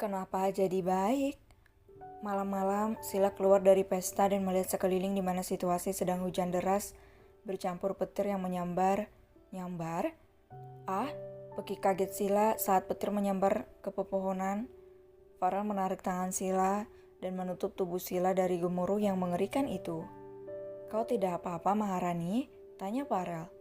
Kenapa jadi baik? Malam-malam, Sila keluar dari pesta dan melihat sekeliling di mana situasi sedang hujan deras, bercampur petir yang menyambar. Nyambar? Ah, Peki kaget Sila saat petir menyambar ke pepohonan. Farel menarik tangan Sila dan menutup tubuh Sila dari gemuruh yang mengerikan itu. Kau tidak apa-apa, Maharani? Tanya Farel.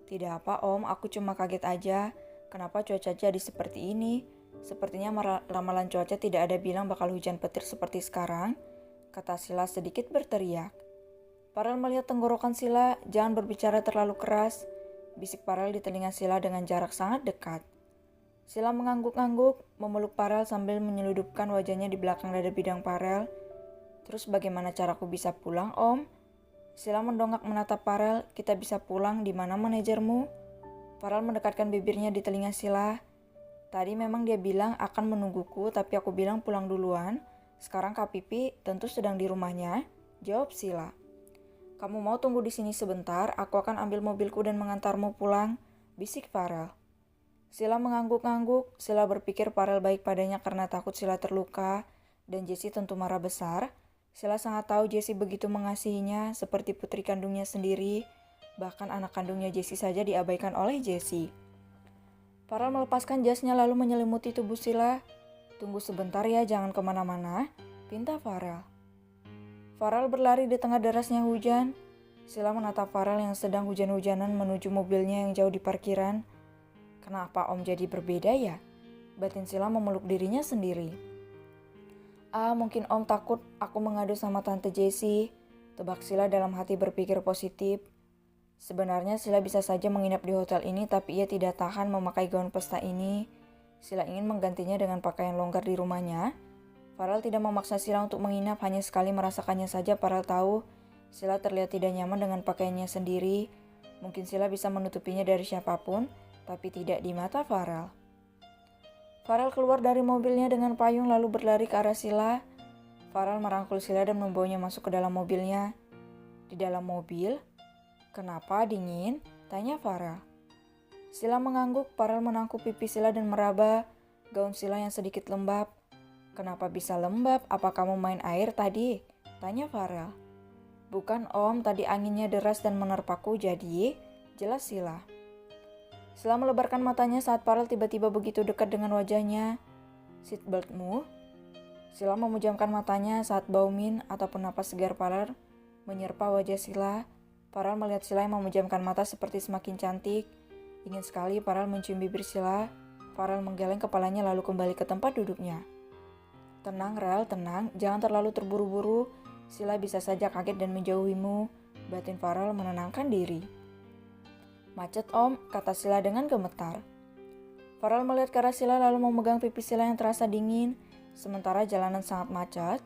Tidak apa, Om. Aku cuma kaget aja. Kenapa cuaca jadi seperti ini? Sepertinya ramalan cuaca tidak ada bilang bakal hujan petir seperti sekarang, kata Sila sedikit berteriak. Farel melihat tenggorokan Sila, jangan berbicara terlalu keras, bisik Farel di telinga Sila dengan jarak sangat dekat. Sila mengangguk-angguk, memeluk Farel sambil menyeludupkan wajahnya di belakang dada bidang Farel. Terus bagaimana caraku bisa pulang, Om? Sila mendongak menatap Farel, kita bisa pulang, di mana manajermu? Farel mendekatkan bibirnya di telinga Sila. Tadi memang dia bilang akan menungguku, tapi aku bilang pulang duluan. Sekarang Kak Pipi tentu sedang di rumahnya, jawab Sila. Kamu mau tunggu di sini sebentar, aku akan ambil mobilku dan mengantarmu pulang, bisik Farel. Sila mengangguk-angguk, Sila berpikir Farel baik padanya karena takut Sila terluka, dan Jessie tentu marah besar. Sila sangat tahu Jessie begitu mengasihinya, seperti putri kandungnya sendiri, bahkan anak kandungnya Jessie saja diabaikan oleh Jessie. Farel melepaskan jasnya lalu menyelimuti tubuh Sila. Tunggu sebentar ya, jangan kemana-mana, pinta Farel. Farel berlari di tengah derasnya hujan. Sila menatap Farel yang sedang hujan-hujanan menuju mobilnya yang jauh di parkiran. Kenapa Om jadi berbeda ya? Batin Sila memeluk dirinya sendiri. Mungkin Om takut aku mengadu sama Tante Jessie. Tebak Sila dalam hati berpikir positif. Sebenarnya Sila bisa saja menginap di hotel ini, tapi ia tidak tahan memakai gaun pesta ini. Sila ingin menggantinya dengan pakaian longgar di rumahnya. Farel tidak memaksa Sila untuk menginap, hanya sekali merasakannya saja. Farel tahu Sila terlihat tidak nyaman dengan pakaiannya sendiri. Mungkin Sila bisa menutupinya dari siapapun, tapi tidak di mata Farel. Farel keluar dari mobilnya dengan payung lalu berlari ke arah Sila. Farel merangkul Sila dan membawanya masuk ke dalam mobilnya. Di dalam mobil, kenapa dingin? Tanya Farel. Sila mengangguk, Farel menangkup pipi Sila dan meraba gaun Sila yang sedikit lembab. Kenapa bisa lembab? Apa kamu main air tadi? Tanya Farel. Bukan Om, tadi anginnya deras dan menerpaku jadi, jelas Sila. Sila melebarkan matanya saat Farel tiba-tiba begitu dekat dengan wajahnya. Seatbeltmu? Sila memejamkan matanya saat bau min ataupun napas segar Farel menyerpa wajah Sila. Farel melihat Sila yang memejamkan mata seperti semakin cantik. Ingin sekali Farel mencium bibir Sila. Farel menggeleng kepalanya lalu kembali ke tempat duduknya. Tenang Rel, tenang. Jangan terlalu terburu-buru. Sila bisa saja kaget dan menjauhimu. Batin Farel menenangkan diri. Macet Om, kata Sila dengan gemetar. Farel melihat ke arah Sila lalu memegang pipi Sila yang terasa dingin. Sementara jalanan sangat macet.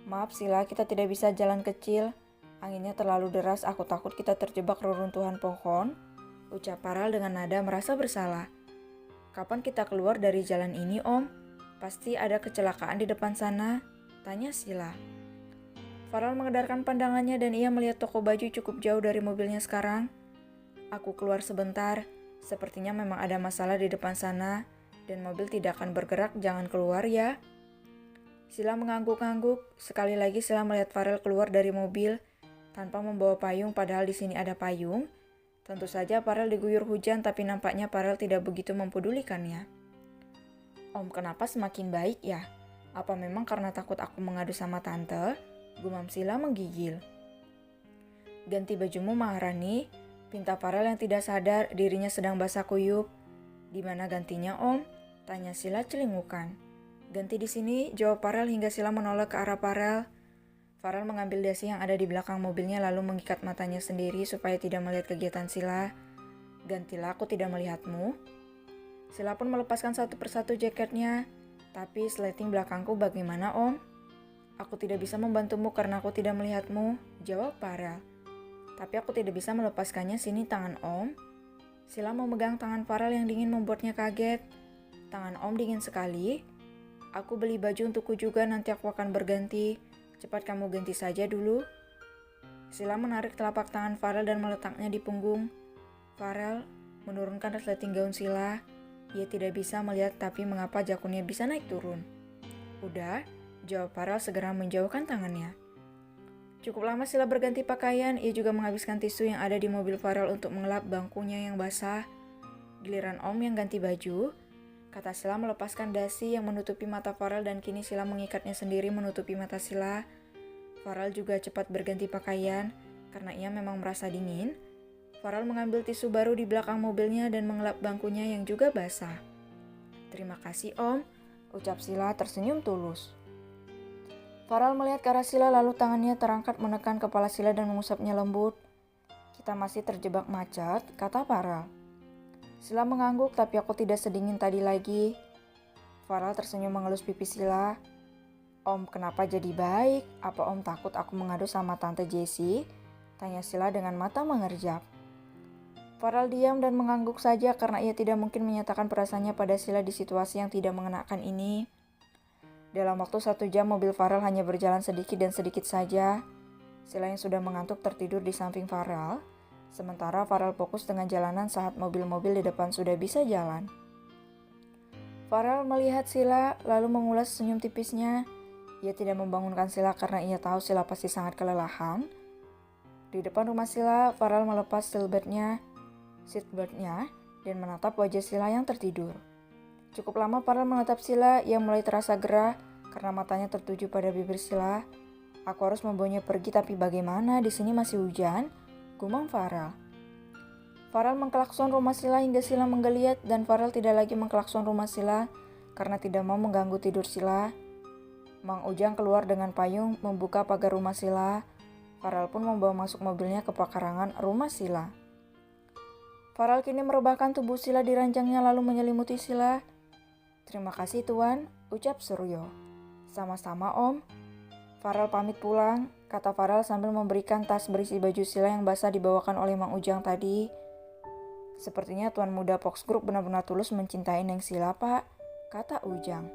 Maaf Sila, kita tidak bisa jalan kecil. Anginnya terlalu deras, aku takut kita terjebak reruntuhan pohon, ucap Farel dengan nada merasa bersalah. Kapan kita keluar dari jalan ini, Om? Pasti ada kecelakaan di depan sana, tanya Sila. Farel mengedarkan pandangannya dan ia melihat toko baju cukup jauh dari mobilnya sekarang. Aku keluar sebentar, sepertinya memang ada masalah di depan sana, dan mobil tidak akan bergerak, jangan keluar ya. Sila mengangguk-angguk, sekali lagi Sila melihat Farel keluar dari mobil, tanpa membawa payung padahal di sini ada payung. Tentu saja Farel diguyur hujan tapi nampaknya Farel tidak begitu mempedulikannya. Om kenapa semakin baik ya? Apa memang karena takut aku mengadu sama tante? Gumam Sila menggigil. Ganti bajumu Maharani, pinta Farel yang tidak sadar dirinya sedang basah kuyup. Di mana gantinya Om? Tanya Sila celingukan. Ganti di sini, jawab Farel hingga Sila menoleh ke arah Farel. Farel mengambil dasi yang ada di belakang mobilnya lalu mengikat matanya sendiri supaya tidak melihat kegiatan Sila. Gantilah, aku tidak melihatmu. Sila pun melepaskan satu persatu jaketnya. Tapi sleting belakangku bagaimana Om? Aku tidak bisa membantumu karena aku tidak melihatmu, jawab Farel. Tapi aku tidak bisa melepaskannya, sini tangan Om. Sila memegang tangan Farel yang dingin membuatnya kaget. Tangan Om dingin sekali. Aku beli baju untukku juga, nanti aku akan berganti. Cepat kamu ganti saja dulu. Sila menarik telapak tangan Farel dan meletaknya di punggung. Farel menurunkan resleting gaun Sila. Ia tidak bisa melihat tapi mengapa jakunnya bisa naik turun. Udah, jawab Farel segera menjauhkan tangannya. Cukup lama Sila berganti pakaian, ia juga menghabiskan tisu yang ada di mobil Farel untuk mengelap bangkunya yang basah. Giliran Om yang ganti baju, kata Sila melepaskan dasi yang menutupi mata Farel dan kini Sila mengikatnya sendiri menutupi mata Sila. Farel juga cepat berganti pakaian karena ia memang merasa dingin. Farel mengambil tisu baru di belakang mobilnya dan mengelap bangkunya yang juga basah. Terima kasih Om, ucap Sila tersenyum tulus. Farel melihat ke arah Sila lalu tangannya terangkat menekan kepala Sila dan mengusapnya lembut. Kita masih terjebak macet, kata Farel. Sila mengangguk, tapi aku tidak sedingin tadi lagi. Farel tersenyum mengelus pipi Sila. Om, kenapa jadi baik? Apa Om takut aku mengadu sama Tante Jessie? Tanya Sila dengan mata mengerjap. Farel diam dan mengangguk saja karena ia tidak mungkin menyatakan perasaannya pada Sila di situasi yang tidak mengenakan ini. Dalam waktu 1 jam mobil Farel hanya berjalan sedikit dan sedikit saja. Sila yang sudah mengantuk tertidur di samping Farel. Sementara Farel fokus dengan jalanan saat mobil-mobil di depan sudah bisa jalan. Farel melihat Sila lalu mengulas senyum tipisnya. Ia tidak membangunkan Sila karena ia tahu Sila pasti sangat kelelahan. Di depan rumah Sila, Farel melepas seatbeltnya dan menatap wajah Sila yang tertidur. Cukup lama Farel menatap Sila, ia mulai terasa gerah karena matanya tertuju pada bibir Sila. Aku harus membawanya pergi, tapi bagaimana? Di sini masih hujan, gumam Farel. Farel mengklakson rumah Sila hingga Sila menggeliat dan Farel tidak lagi mengklakson rumah Sila karena tidak mau mengganggu tidur Sila. Mang Ujang keluar dengan payung membuka pagar rumah Sila. Farel pun membawa masuk mobilnya ke pekarangan rumah Sila. Farel kini merebahkan tubuh Sila di ranjangnya lalu menyelimuti Sila. Terima kasih Tuan, ucap Suryo. Sama-sama Om. Farel pamit pulang, kata Farel sambil memberikan tas berisi baju Sila yang basah dibawakan oleh Mang Ujang tadi. Sepertinya Tuan Muda Fox Group benar-benar tulus mencintai Neng Sila, Pak, kata Ujang.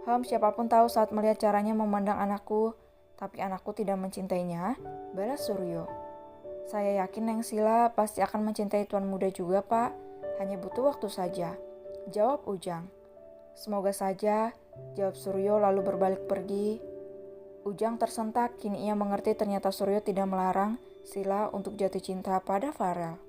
Siapapun tahu saat melihat caranya memandang anakku, tapi anakku tidak mencintainya, balas Suryo. Saya yakin Neng Sila pasti akan mencintai Tuan Muda juga, Pak. Hanya butuh waktu saja, jawab Ujang. Semoga saja, jawab Suryo lalu berbalik pergi. Ujang tersentak, kini ia mengerti ternyata Suryo tidak melarang Sila untuk jatuh cinta pada Farel.